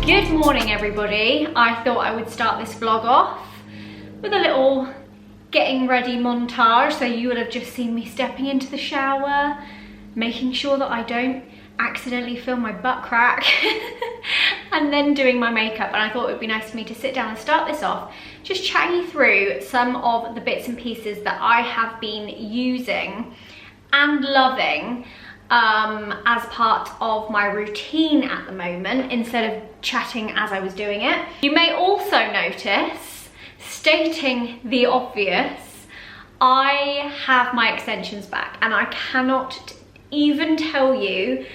Good morning everybody. I thought I would start this vlog off with a little getting ready montage. So you would have just seen me stepping into the shower, making sure that I don't accidentally film my butt crack and then doing my makeup. And I thought it would be nice for me to sit down and start this off just chatting you through some of the bits and pieces that I have been using and loving as part of my routine at the moment, instead of chatting as I was doing it. You may also notice, stating the obvious, I have my extensions back, and I cannot even tell you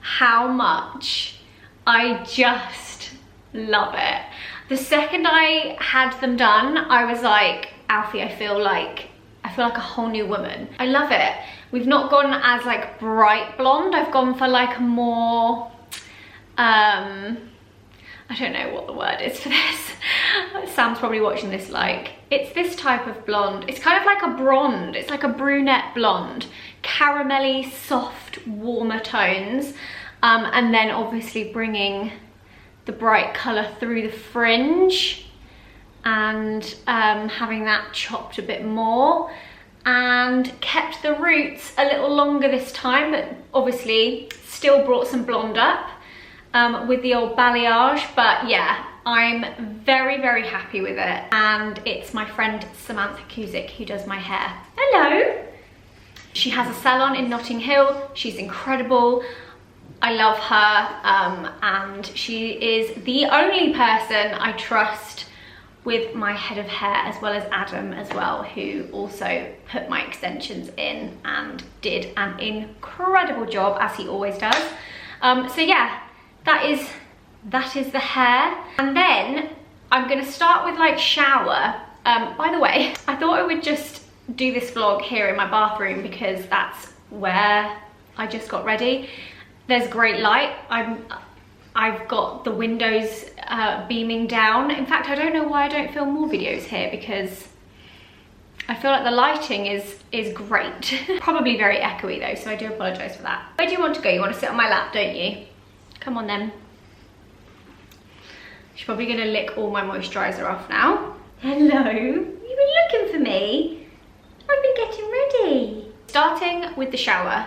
how much I just love it. The second I had them done, I was like, Alfie, I feel like a whole new woman. I love it. We've not gone as like bright blonde. I've gone for like a more, I don't know what the word is for this. Sam's probably watching this like, it's this type of blonde. It's kind of like a blonde. It's like a brunette blonde. Caramelly, soft, warmer tones. And then obviously bringing the bright colour through the fringe and having that chopped a bit more, and kept the roots a little longer this time, but obviously still brought some blonde up with the old balayage. But yeah, I'm very, very happy with it. And it's my friend Samantha Cusick who does my hair. Hello! She has a salon in Notting Hill. She's incredible. I love her, and she is the only person I trust with my head of hair, as well as Adam as well, who also put my extensions in and did an incredible job, as he always does. So yeah, that is the hair. And then I'm gonna start with like shower. By the way, I thought I would just do this vlog here in my bathroom because that's where I just got ready. There's great light. I've got the windows beaming down. In fact, I don't know why I don't film more videos here, because I feel like the lighting is great. Probably very echoey though, so I do apologise for that. Where do you want to go? You want to sit on my lap, don't you? Come on then. She's probably gonna lick all my moisturiser off now. Hello, you've been looking for me? I've been getting ready. Starting with the shower.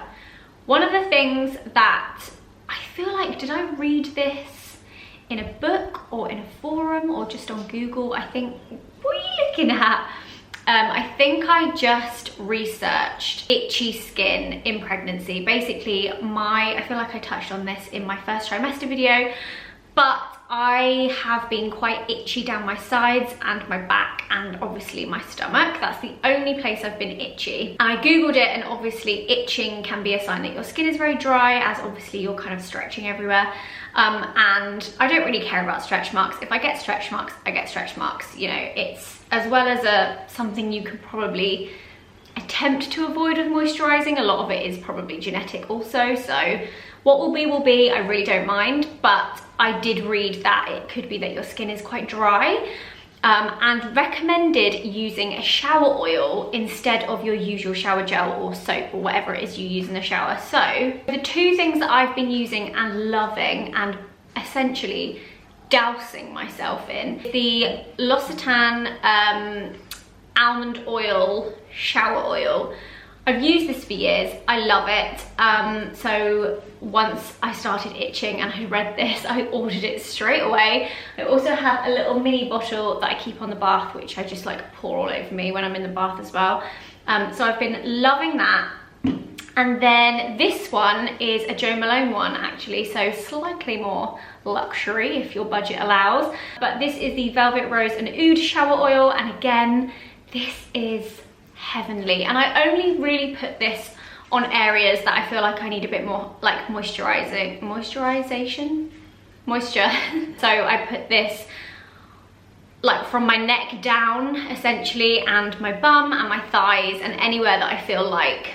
One of the things that I feel like, did I read this in a book or in a forum or just on Google? I think, what are you looking at? I think I just researched itchy skin in pregnancy. Basically, I feel like I touched on this in my first trimester video, but I have been quite itchy down my sides and my back and obviously my stomach. That's the only place I've been itchy. And I googled it, and obviously itching can be a sign that your skin is very dry, as obviously you're kind of stretching everywhere. And I don't really care about stretch marks. If I get stretch marks, I get stretch marks. You know, it's as well as something you could probably attempt to avoid with moisturising. A lot of it is probably genetic also, so what will be, I really don't mind. But I did read that it could be that your skin is quite dry, and recommended using a shower oil instead of your usual shower gel or soap or whatever it is you use in the shower. So the two things that I've been using and loving and essentially dousing myself in, the L'Occitane Almond Oil Shower Oil. I've used this for years. I love it. So once I started itching and I read this, I ordered it straight away. I also have a little mini bottle that I keep on the bath, which I just like pour all over me when I'm in the bath as well. So I've been loving that. And then this one is a Jo Malone one actually, so slightly more luxury if your budget allows. But this is the Velvet Rose and Oud Shower Oil, and again, this is heavenly. And I only really put this on areas that I feel like I need a bit more like moisture. So I put this like from my neck down essentially, and my bum and my thighs, and anywhere that I feel like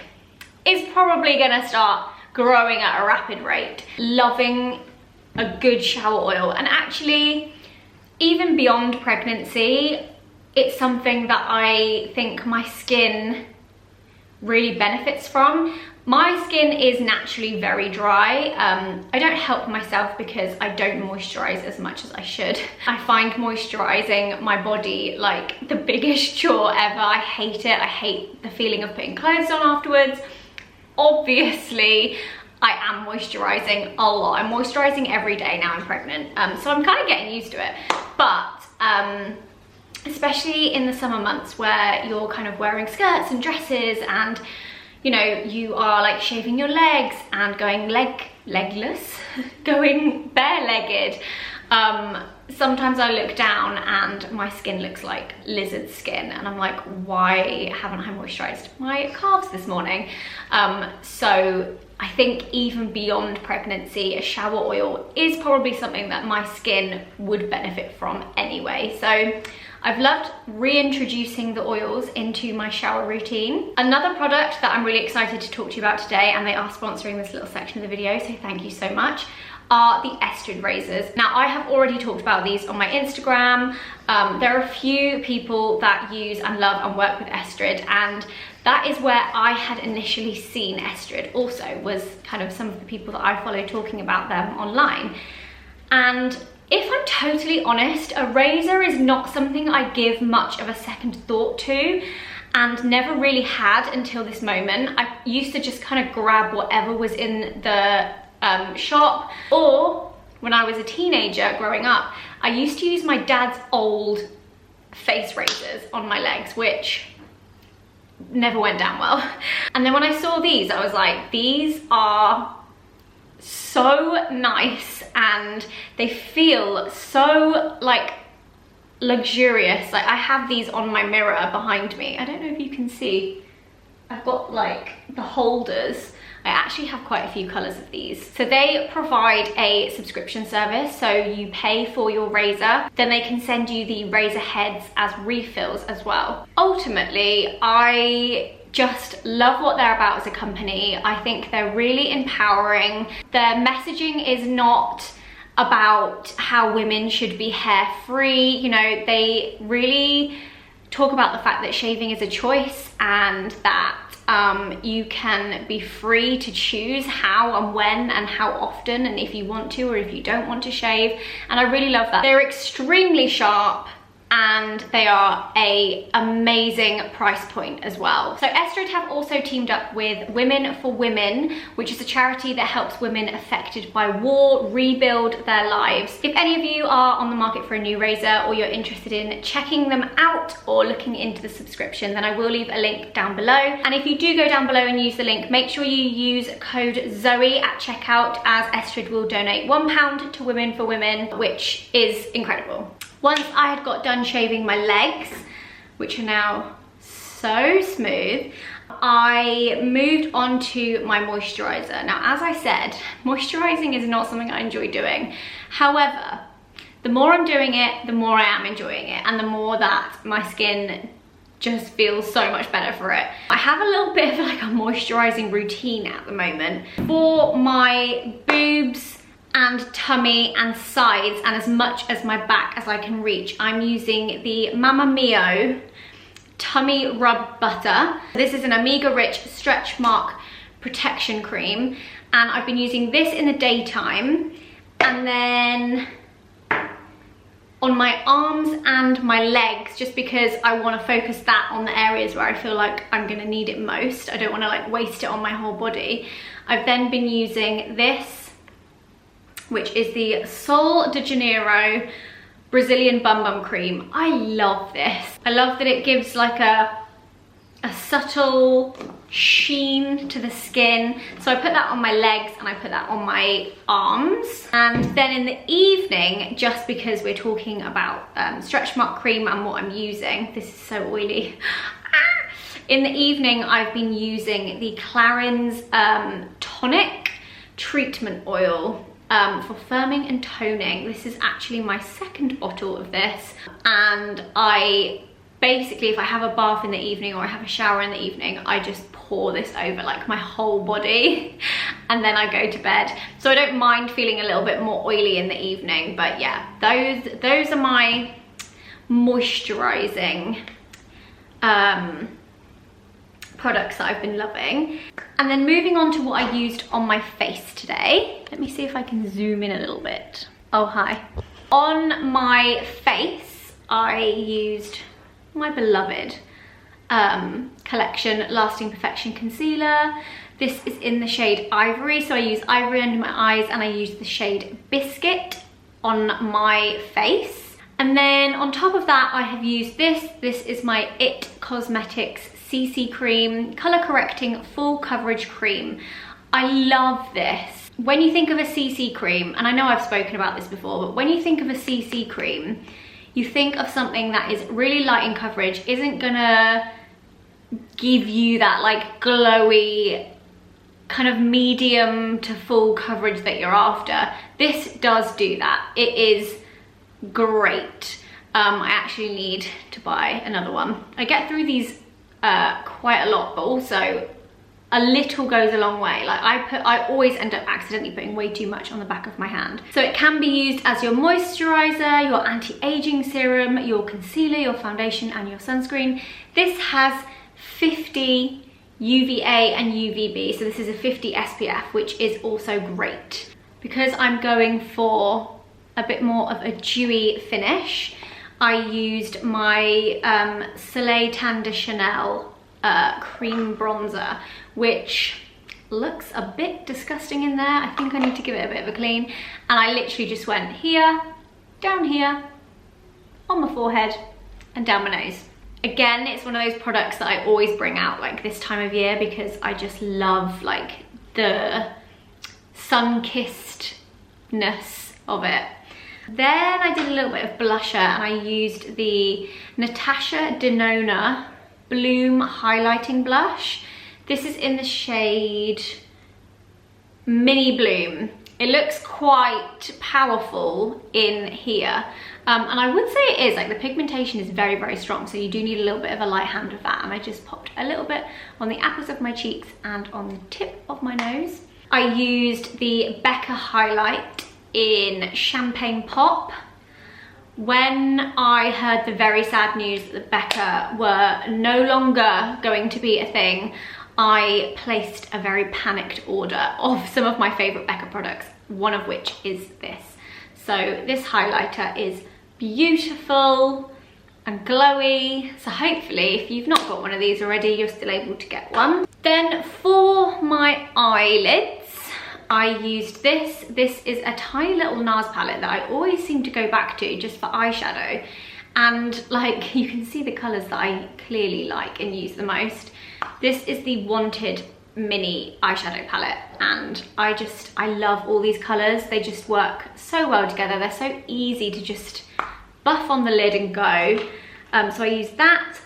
is probably gonna start growing at a rapid rate. Loving a good shower oil. And actually, even beyond pregnancy, it's something that I think my skin really benefits from. My skin is naturally very dry. I don't help myself because I don't moisturize as much as I should. I find moisturizing my body like the biggest chore ever. I hate it. I hate the feeling of putting clothes on afterwards. Obviously, I am moisturizing a lot. I'm moisturizing every day now I'm pregnant. So I'm kind of getting used to it. But especially in the summer months where you're kind of wearing skirts and dresses and you know, you are like shaving your legs and going legless, going bare-legged. Sometimes I look down and my skin looks like lizard skin and I'm like, why haven't I moisturized my calves this morning? So I think even beyond pregnancy, a shower oil is probably something that my skin would benefit from anyway. So I've loved reintroducing the oils into my shower routine. Another product that I'm really excited to talk to you about today, and they are sponsoring this little section of the video, so thank you so much, are the Estrogen Raisers. Now, I have already talked about these on my Instagram. There are a few people that use and love and work with Estrogen, and that is where I had initially seen Estrogen also, was kind of some of the people that I follow talking about them online. And if I'm totally honest, a razor is not something I give much of a second thought to, and never really had until this moment. I used to just kind of grab whatever was in the shop, or when I was a teenager growing up, I used to use my dad's old face razors on my legs, which never went down well. And then when I saw these, I was like, these are so nice and they feel so like luxurious. Like, I have these on my mirror behind me. I don't know if you can see, I've got like the holders. I actually have quite a few colors of these. So they provide a subscription service, so you pay for your razor, then they can send you the razor heads as refills as well. Ultimately, I just love what they're about as a company. I think they're really empowering. Their messaging is not about how women should be hair free. You know, they really talk about the fact that shaving is a choice, and that you can be free to choose how and when and how often, and if you want to or if you don't want to shave. And I really love that. They're extremely sharp and they are an amazing price point as well. So Estrogen have also teamed up with Women for Women, which is a charity that helps women affected by war rebuild their lives. If any of you are on the market for a new razor, or you're interested in checking them out or looking into the subscription, then I will leave a link down below. And if you do go down below and use the link, make sure you use code Zoe at checkout, as Estrogen will donate £1 to Women for Women, which is incredible. Once I had got done shaving my legs, which are now so smooth, I moved on to my moisturizer. Now, as I said, moisturizing is not something I enjoy doing. However, the more I'm doing it, the more I am enjoying it, and the more that my skin just feels so much better for it. I have a little bit of like a moisturizing routine at the moment. For my boobs and tummy and sides, and as much as my back as I can reach, I'm using the Mamma Mia Tummy Rub Butter. This is an Amiga Rich Stretch Mark Protection Cream, and I've been using this in the daytime, and then on my arms and my legs, just because I want to focus that on the areas where I feel like I'm going to need it most. I don't want to like waste it on my whole body. I've then been using this, which is the Sol de Janeiro Brazilian Bum Bum Cream. I love this. I love that it gives like a subtle sheen to the skin. So I put that on my legs and I put that on my arms. And then in the evening, just because we're talking about stretch mark cream and what I'm using, this is so oily. In the evening, I've been using the Clarins Tonic Treatment Oil for firming and toning. This is actually my second bottle of this, and I basically, if I have a bath in the evening or I have a shower in the evening, I just pour this over like my whole body and then I go to bed. So I don't mind feeling a little bit more oily in the evening. But yeah, those are my moisturizing products that I've been loving. And then moving on to what I used on my face today. Let me see if I can zoom in a little bit. Oh, hi. On my face, I used my beloved collection Lasting Perfection Concealer. This is in the shade Ivory, so I use Ivory under my eyes and I use the shade Biscuit on my face. And then on top of that, I have used this. This is my IT Cosmetics CC Cream Color Correcting Full Coverage Cream. I love this. When you think of a CC cream, and I know I've spoken about this before, but when you think of a CC cream, you think of something that is really light in coverage, isn't gonna give you that like glowy kind of medium to full coverage that you're after. This does do that. It is great. I actually need to buy another one. I get through these quite a lot, but also a little goes a long way. Like I always end up accidentally putting way too much on the back of my hand. So it can be used as your moisturizer, your anti-aging serum, your concealer, your foundation, and your sunscreen. This has 50 UVA and UVB, so this is a 50 SPF, which is also great. Because I'm going for a bit more of a dewy finish, I used my Soleil Tanda Chanel cream bronzer, which looks a bit disgusting in there. I think I need to give it a bit of a clean. And I literally just went here, down here, on my forehead, and down my nose. Again, it's one of those products that I always bring out like this time of year because I just love like the sun-kissedness of it. Then I did a little bit of blusher and I used the Natasha Denona Bloom Highlighting Blush. This is in the shade Mini Bloom. It looks quite powerful in here. And I would say it is, like the pigmentation is very, very strong. So you do need a little bit of a light hand with that. And I just popped a little bit on the apples of my cheeks and on the tip of my nose. I used the Becca highlight in Champagne Pop. When I heard the very sad news that Becca were no longer going to be a thing, I placed a very panicked order of some of my favorite Becca products, one of which is this. So this highlighter is beautiful and glowy. So hopefully if you've not got one of these already, you're still able to get one. Then for my eyelids, I used this. This is a tiny little NARS palette that I always seem to go back to just for eyeshadow. And like, you can see the colors that I clearly like and use the most. This is the Wanted mini eyeshadow palette, and I love all these colors. They just work so well together. They're so easy to just buff on the lid and go. So I used that.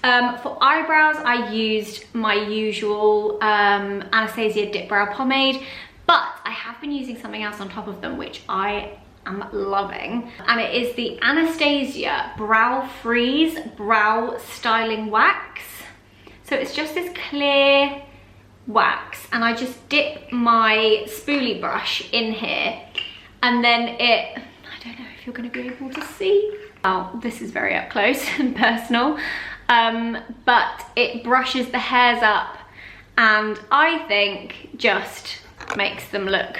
For eyebrows, I used my usual Anastasia Dip Brow Pomade, but I have been using something else on top of them, which I am loving. And it is the Anastasia Brow Freeze Brow Styling Wax. So it's just this clear wax, and I just dip my spoolie brush in here, and then I don't know if you're going to be able to see. Oh, this is very up close and personal. But it brushes the hairs up and I think just makes them look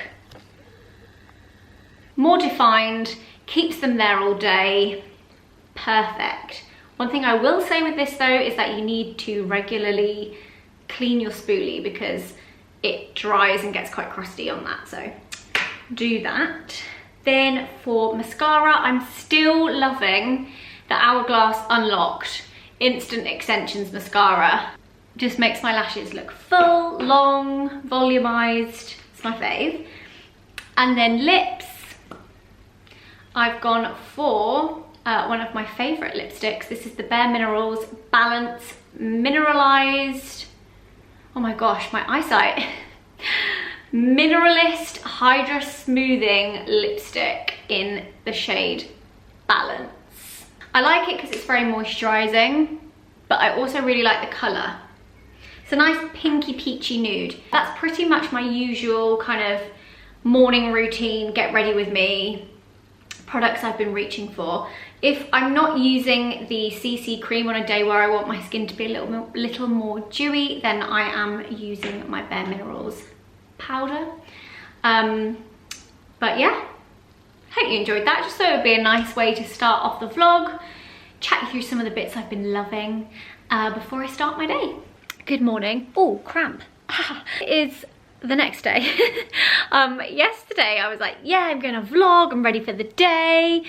more defined, keeps them there all day. Perfect. One thing I will say with this though is that you need to regularly clean your spoolie because it dries and gets quite crusty on that, so do that. Then for mascara, I'm still loving the Hourglass Unlocked Instant Extensions mascara. Just makes my lashes look full, long, volumized. It's my fave. And then lips, I've gone for one of my favorite lipsticks. This is the Bare Minerals Balance Mineralized, oh my gosh, my eyesight. Mineralist Hydra Smoothing Lipstick in the shade Balance. I like it because it's very moisturizing, but I also really like the color. It's a nice pinky peachy nude. That's pretty much my usual kind of morning routine, get ready with me products I've been reaching for. If I'm not using the CC cream on a day where I want my skin to be a little more dewy, then I am using my Bare Minerals powder. But yeah, hope you enjoyed that. Just thought it would be a nice way to start off the vlog, chat you through some of the bits I've been loving before I start my day. Good morning. Oh, cramp. It is the next day. Yesterday I was like, yeah, I'm gonna vlog, I'm ready for the day.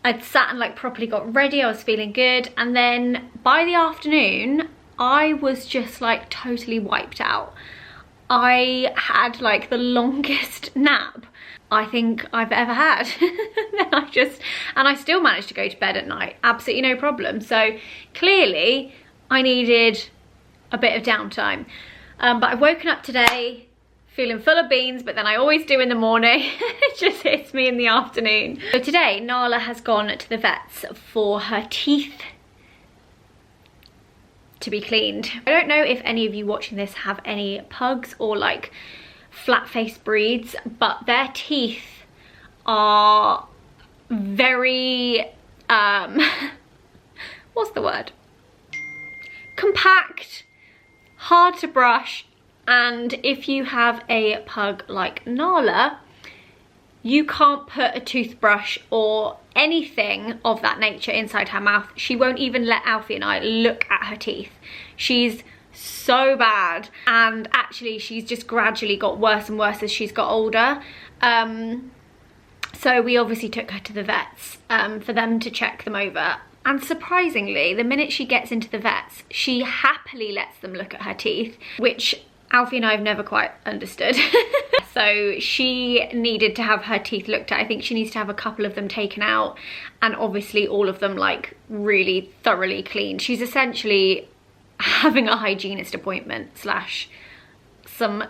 I'd sat and like properly got ready, I was feeling good, and then by the afternoon I was just like totally wiped out. I had like the longest nap I think I've ever had. And I still managed to go to bed at night, absolutely no problem. So clearly I needed a bit of downtime. But I've woken up today feeling full of beans, but then I always do in the morning. It just hits me in the afternoon. So today Nala has gone to the vets for her teeth to be cleaned. I don't know if any of you watching this have any pugs or like flat-faced breeds, but their teeth are very what's the word, compact, hard to brush. And if you have a pug like Nala, you can't put a toothbrush or anything of that nature inside her mouth. She won't even let Alfie and I look at her teeth. She's so bad, and actually she's just gradually got worse and worse as she's got older. So we obviously took her to the vets for them to check them over. And surprisingly, the minute she gets into the vets, she happily lets them look at her teeth, which Alfie and I have never quite understood. So she needed to have her teeth looked at. I think she needs to have a couple of them taken out, and obviously all of them like really thoroughly cleaned. She's essentially having a hygienist appointment slash some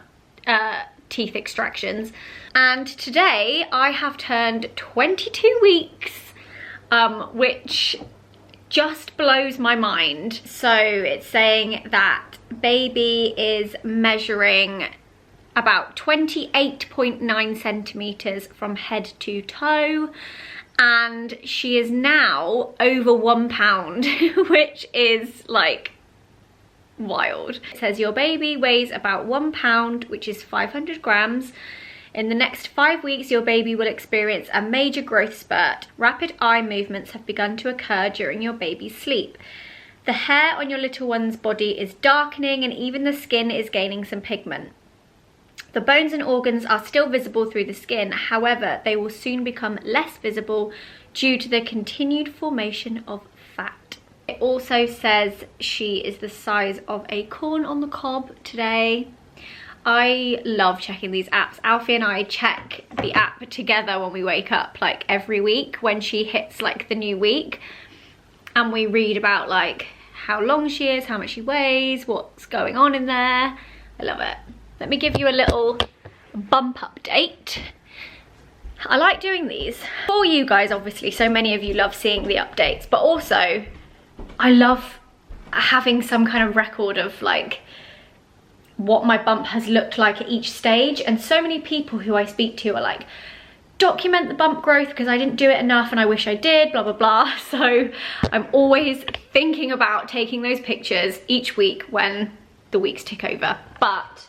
teeth extractions. And today I have turned 22 weeks, which just blows my mind. So it's saying that baby is measuring about 28.9 centimeters from head to toe, and she is now over 1 pound, which is like wild. It says your baby weighs about 1 pound, which is 500 grams. In the next 5 weeks, your baby will experience a major growth spurt. Rapid eye movements have begun to occur during your baby's sleep. The hair on your little one's body is darkening, and even the skin is gaining some pigment. The bones and organs are still visible through the skin, however, they will soon become less visible due to the continued formation of fat. It also says she is the size of a corn on the cob today. I love checking these apps. Alfie and I check the app together when we wake up, like every week when she hits like the new week, and we read about like how long she is, how much she weighs, what's going on in there. I love it. Let me give you a little bump update. I like doing these for you guys, obviously. So many of you love seeing the updates, but also I love having some kind of record of like what my bump has looked like at each stage. And so many people who I speak to are like, document the bump growth because I didn't do it enough and I wish I did, blah blah blah. So I'm always thinking about taking those pictures each week when the weeks tick over. But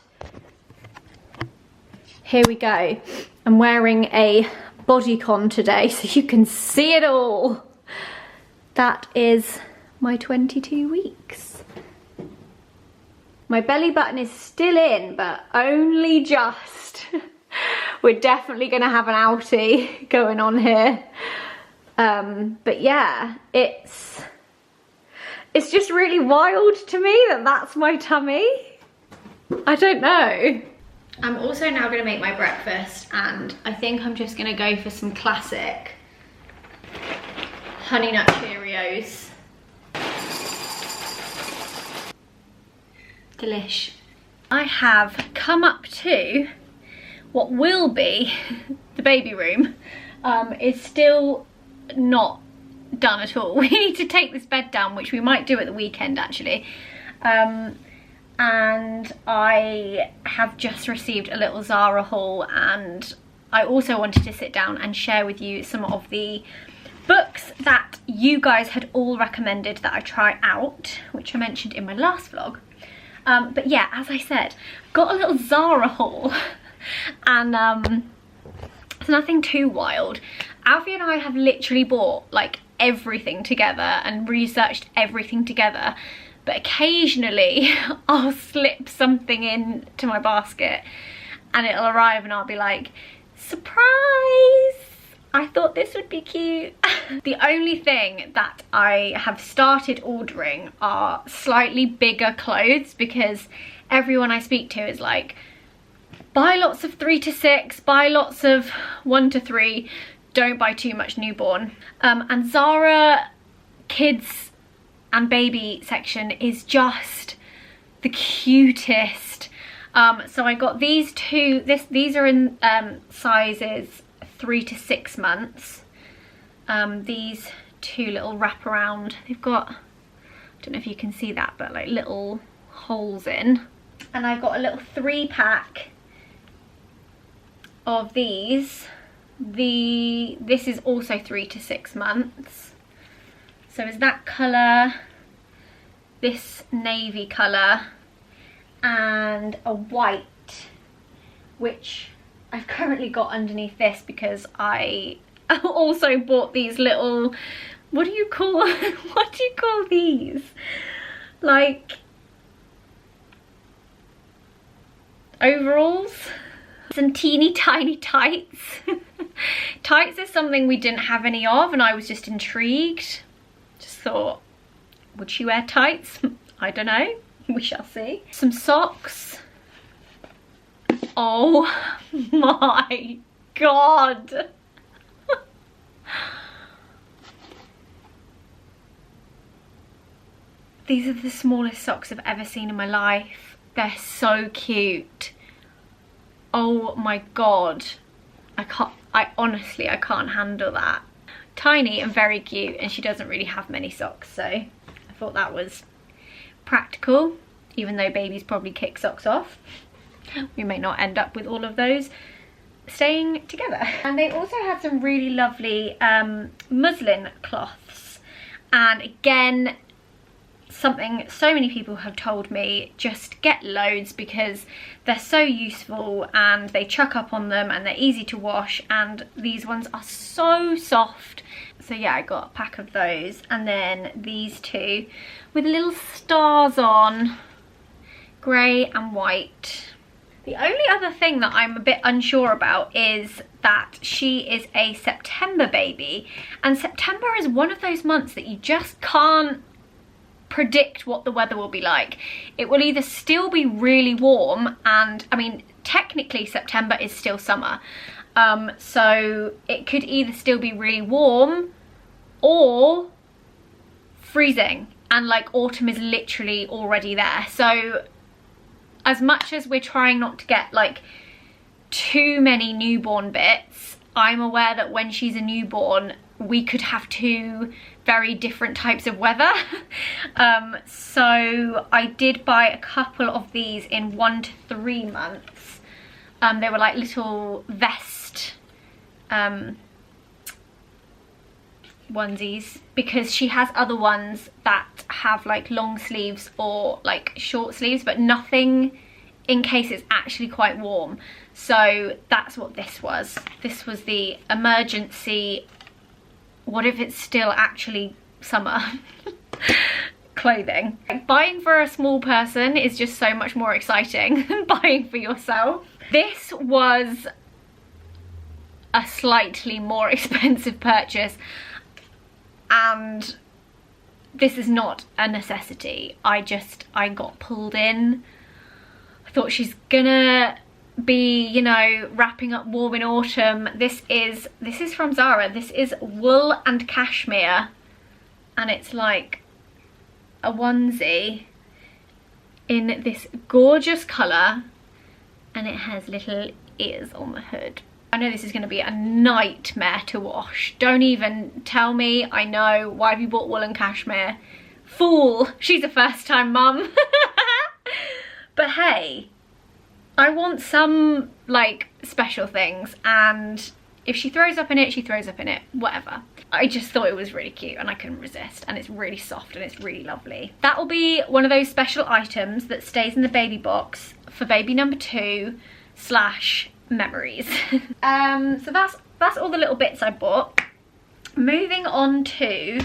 here we go. I'm wearing a bodycon today so you can see it all. That is my 22 weeks. My belly button is still in, but only just. We're definitely gonna have an outie going on here. But yeah, it's just really wild to me that that's my tummy. I don't know. I'm also now gonna make my breakfast, and I think I'm just gonna go for some classic Honey Nut Cheerios. Delish. I have come up to what will be the baby room. It's still not done at all. We need to take this bed down, which we might do at the weekend actually. And I have just received a little Zara haul, and I also wanted to sit down and share with you some of the books that you guys had all recommended that I try out, which I mentioned in my last vlog. But yeah, as I said, got a little Zara haul and it's nothing too wild. Alfie and I have literally bought like everything together and researched everything together, but occasionally I'll slip something into my basket and it'll arrive and I'll be like, surprise! I thought this would be cute. The only thing that I have started ordering are slightly bigger clothes, because everyone I speak to is like, buy lots of 3 to 6, buy lots of 1 to 3, don't buy too much newborn. And Zara kids and baby section is just the cutest. So I got these two, these are in sizes 3 to 6 months. These two little wraparound, they've got, I don't know if you can see that, but like little holes in. And I got a little 3-pack of these. This is also 3 to 6 months. So is that colour, this navy colour, and a white, which I've currently got underneath this because I also bought these little, what do you call these? Like overalls? Some teeny tiny tights. Tights is something we didn't have any of and I was just intrigued. Just thought, would she wear tights? I don't know, we shall see. Some socks. Oh my god. These are the smallest socks I've ever seen in my life. They're so cute. Oh my god. I honestly can't handle that. Tiny and very cute, and she doesn't really have many socks, so I thought that was practical, even though babies probably kick socks off. We may not end up with all of those staying together. And they also had some really lovely muslin cloths, and again, something so many people have told me, just get loads because they're so useful and they chuck up on them and they're easy to wash, and these ones are so soft. So yeah, I got a pack of those, and then these two with little stars on, grey and white. The only other thing that I'm a bit unsure about is that she is a September baby, and September is one of those months that you just can't predict what the weather will be like. It will either still be really warm, and I mean technically September is still summer, so it could either still be really warm or freezing, and like autumn is literally already there. So as much as we're trying not to get like too many newborn bits, I'm aware that when she's a newborn we could have 2 very different types of weather. So I did buy a couple of these in 1 to 3 months. They were like little vest onesies, because she has other ones that have like long sleeves or like short sleeves, but nothing in case it's actually quite warm. So that's what this was. This was the emergency, what if it's still actually summer clothing. Like, buying for a small person is just so much more exciting than buying for yourself. This was a slightly more expensive purchase, and this is not a necessity. I got pulled in. I thought she's gonna be, you know, wrapping up warm in autumn. This is from Zara. This is wool and cashmere, and it's like a onesie in this gorgeous colour, and it has little ears on the hood. I know this is going to be a nightmare to wash. Don't even tell me. I know. Why have you bought wool and cashmere? Fool. She's a first time mum. But hey, I want some like special things, and if she throws up in it, she throws up in it, whatever. I just thought it was really cute and I couldn't resist, and it's really soft and it's really lovely. That will be one of those special items that stays in the baby box for baby number 2 / memories. So that's all the little bits I bought. Moving on to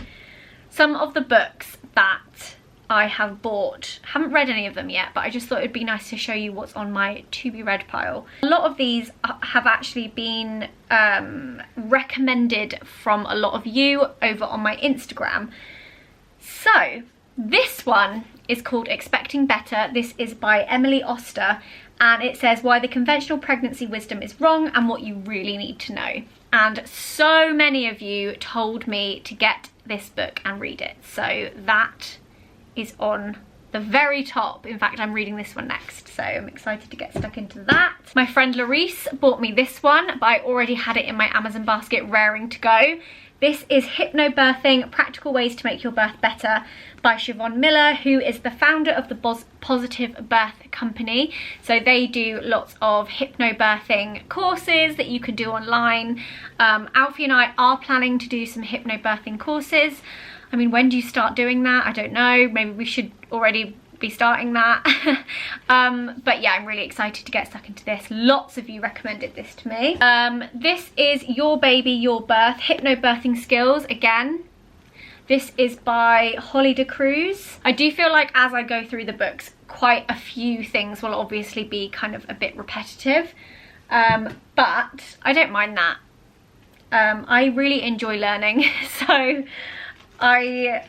some of the books that I have bought. Haven't read any of them yet, but I just thought it'd be nice to show you what's on my to be read pile. A lot of these have actually been recommended from a lot of you over on my Instagram. So this one is called Expecting Better. This is by Emily Oster, and it says why the conventional pregnancy wisdom is wrong and what you really need to know. And so many of you told me to get this book and read it, so that is on the very top. In fact, I'm reading this one next, so I'm excited to get stuck into that. My friend Larice bought me this one, but I already had it in my Amazon basket raring to go. This is Hypnobirthing, Practical Ways to Make Your Birth Better by Siobhan Miller, who is the founder of the Positive Birth Company. So they do lots of hypnobirthing courses that you can do online. Alfie and I are planning to do some hypnobirthing courses. I mean, when do you start doing that? I don't know. Maybe we should already be starting that. But yeah, I'm really excited to get stuck into this. Lots of you recommended this to me. This is Your Baby, Your Birth, Hypnobirthing Skills. Again, this is by Holly de Cruz. I do feel like as I go through the books, quite a few things will obviously be kind of a bit repetitive. But I don't mind that. I really enjoy learning, so I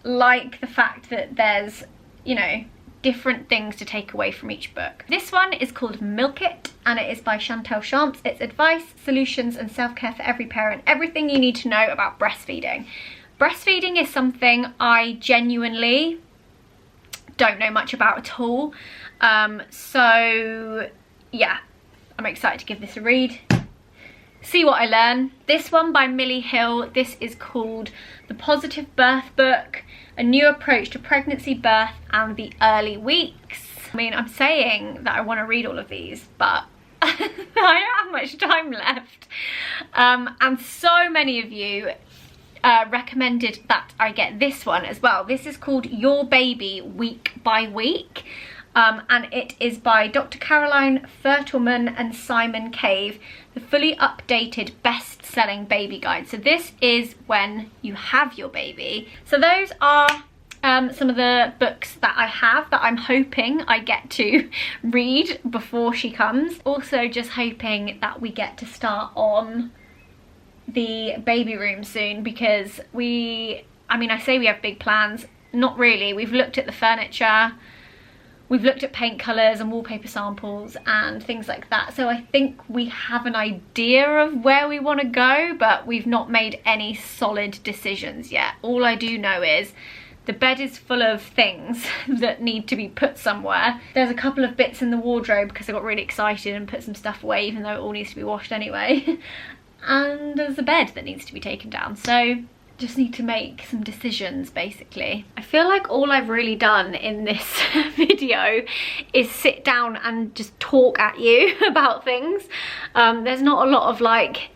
like the fact that there's, you know, different things to take away from each book. This one is called Milk It, and it is by Chantel Champs. It's advice, solutions and self-care for every parent. Everything you need to know about breastfeeding. Breastfeeding is something I genuinely don't know much about at all. So yeah, I'm excited to give this a read. See what I learn. This one by Millie Hill. This is called The Positive Birth Book, a new approach to pregnancy, birth and the early weeks. I mean, I'm saying that I want to read all of these, but I don't have much time left. And so many of you recommended that I get this one as well. This is called Your Baby Week by Week. And it is by Dr. Caroline Fertelman and Simon Cave, the fully updated best-selling baby guide. So this is when you have your baby. So those are some of the books that I have that I'm hoping I get to read before she comes. Also just hoping that we get to start on the baby room soon, because I say we have big plans. Not really. We've looked at the furniture. We've looked at paint colours and wallpaper samples and things like that. So I think we have an idea of where we want to go, but we've not made any solid decisions yet. All I do know is the bed is full of things that need to be put somewhere. There's a couple of bits in the wardrobe because I got really excited and put some stuff away, even though it all needs to be washed anyway. And there's a bed that needs to be taken down. So just need to make some decisions, basically. I feel like all I've really done in this video is sit down and just talk at you about things. There's not a lot of like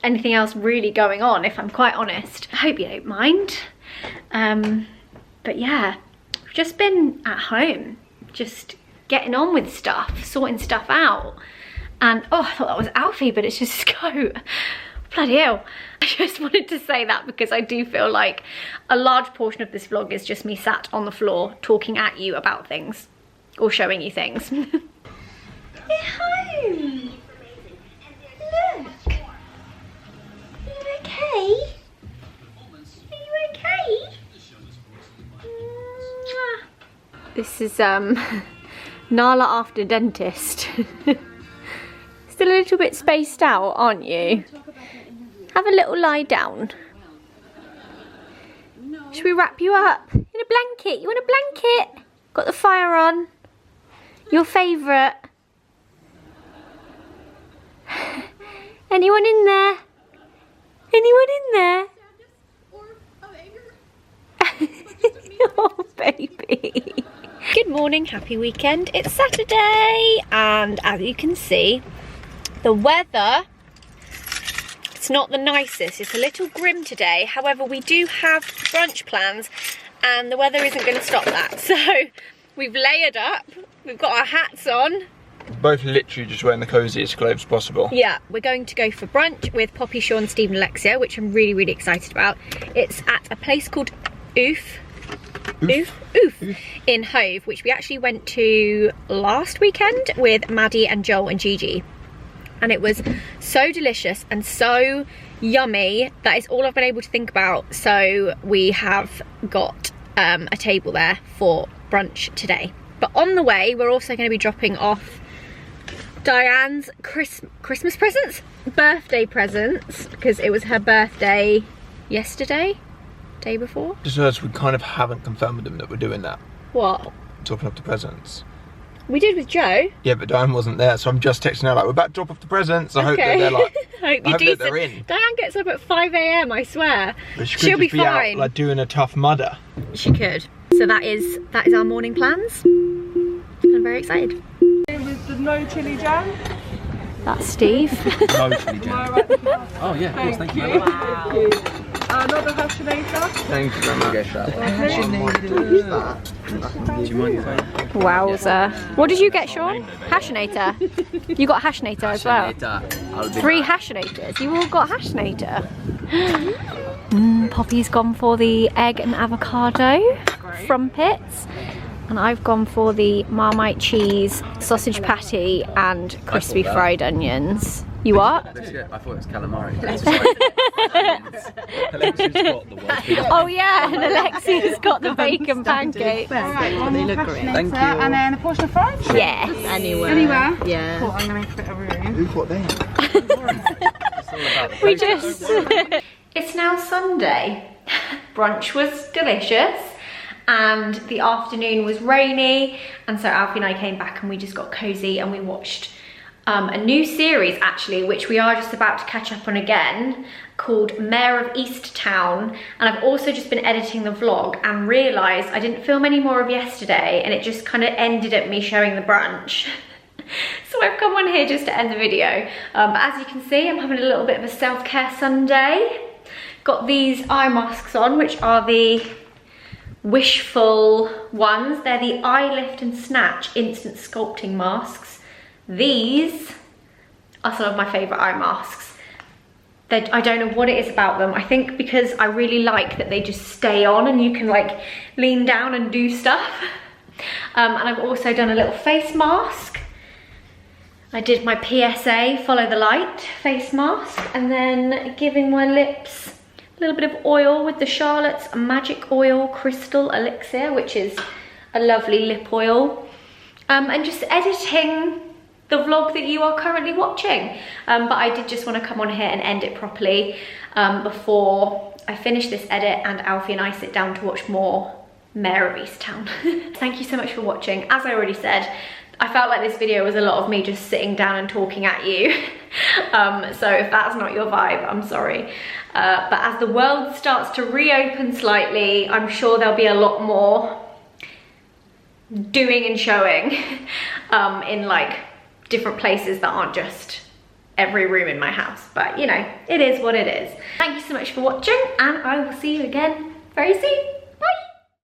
anything else really going on, if I'm quite honest. I hope you don't mind. But yeah, I've just been at home, just getting on with stuff, sorting stuff out. And oh, I thought that was Alfie, but it's just Scout. Bloody hell. I just wanted to say that because I do feel like a large portion of this vlog is just me sat on the floor talking at you about things or showing you things. You're home. Look. Are you okay? Are you okay? This is Nala after dentist. Still a little bit spaced out, aren't you? Have a little lie down. Should we wrap you up in a blanket? You want a blanket? Got the fire on. Your favourite. Anyone in there? Anyone in there? Oh, baby. Good morning, happy weekend. It's Saturday, and as you can see, the weather, it's not the nicest. It's a little grim today. However, we do have brunch plans, and the weather isn't going to stop that. So we've layered up, we've got our hats on. Both literally just wearing the coziest clothes possible. Yeah, we're going to go for brunch with Poppy, Sean, Steve and Alexia, which I'm really, really excited about. It's at a place called Oof in Hove, which we actually went to last weekend with Maddie and Joel and Gigi. And it was so delicious and so yummy. That is all I've been able to think about. So we have got a table there for brunch today. But on the way, we're also going to be dropping off Diane's Christmas presents, birthday presents, because it was her birthday yesterday, day before. Just noticed we kind of haven't confirmed with them that we're doing that. What? Dropping off the presents. We did with Joe. Yeah, but Diane wasn't there, so I'm just texting her like, we're about to drop off the presents. I hope that they're like, I hope that they're in. Diane gets up at 5 AM, I swear. But she She'll could just be be fine. out like doing a tough mudder. She could. So that is our morning plans. I'm very excited. With the no chili jam. That's Steve. No chili jam. Oh yeah, of course, thank you. Wow. Another hashinator. Thank you very much. Do you mind if I... Wowza. What did you get, Sean? Hashinator. You got hashinator as well. 3 hashinators. You all got hashinator. Poppy's gone for the egg and avocado from Pitt's. And I've gone for the Marmite cheese, sausage patty and crispy fried onions. You what? I thought it was calamari. Alexia's got the world. Oh yeah, and Alexia's got the bacon pancakes. Alright, one more hashinator. Thank you. And then a portion of fries? Yes. Anywhere? Yeah. Cool, I'm going to make a bit of room. Who put them? We just... It's now Sunday. Brunch was delicious and the afternoon was rainy, and so Alfie and I came back and we just got cozy and we watched a new series actually, which we are just about to catch up on again, called Mare of Easttown. And I've also just been editing the vlog and realised I didn't film any more of yesterday, and it just kind of ended at me showing the brunch. So I've come on here just to end the video. But as you can see, I'm having a little bit of a self-care Sunday. Got these eye masks on, which are the Wishful ones. They're the Eye Lift and Snatch Instant Sculpting Masks. These are some of my favourite eye masks. I don't know what it is about them. I think because I really like that they just stay on and you can like lean down and do stuff. And I've also done a little face mask. I did my PSA, Follow the Light face mask, and then giving my lips a little bit of oil with the Charlotte's Magic Oil Crystal Elixir, which is a lovely lip oil. And just editing the vlog that you are currently watching. But I did just want to come on here and end it properly before I finish this edit and Alfie and I sit down to watch more Mare of Easttown. Thank you so much for watching. As I already said, I felt like this video was a lot of me just sitting down and talking at you. So if that's not your vibe, I'm sorry. But as the world starts to reopen slightly, I'm sure there'll be a lot more doing and showing in like different places that aren't just every room in my house. But you know, it is what it is. Thank you so much for watching, and I will see you again very soon.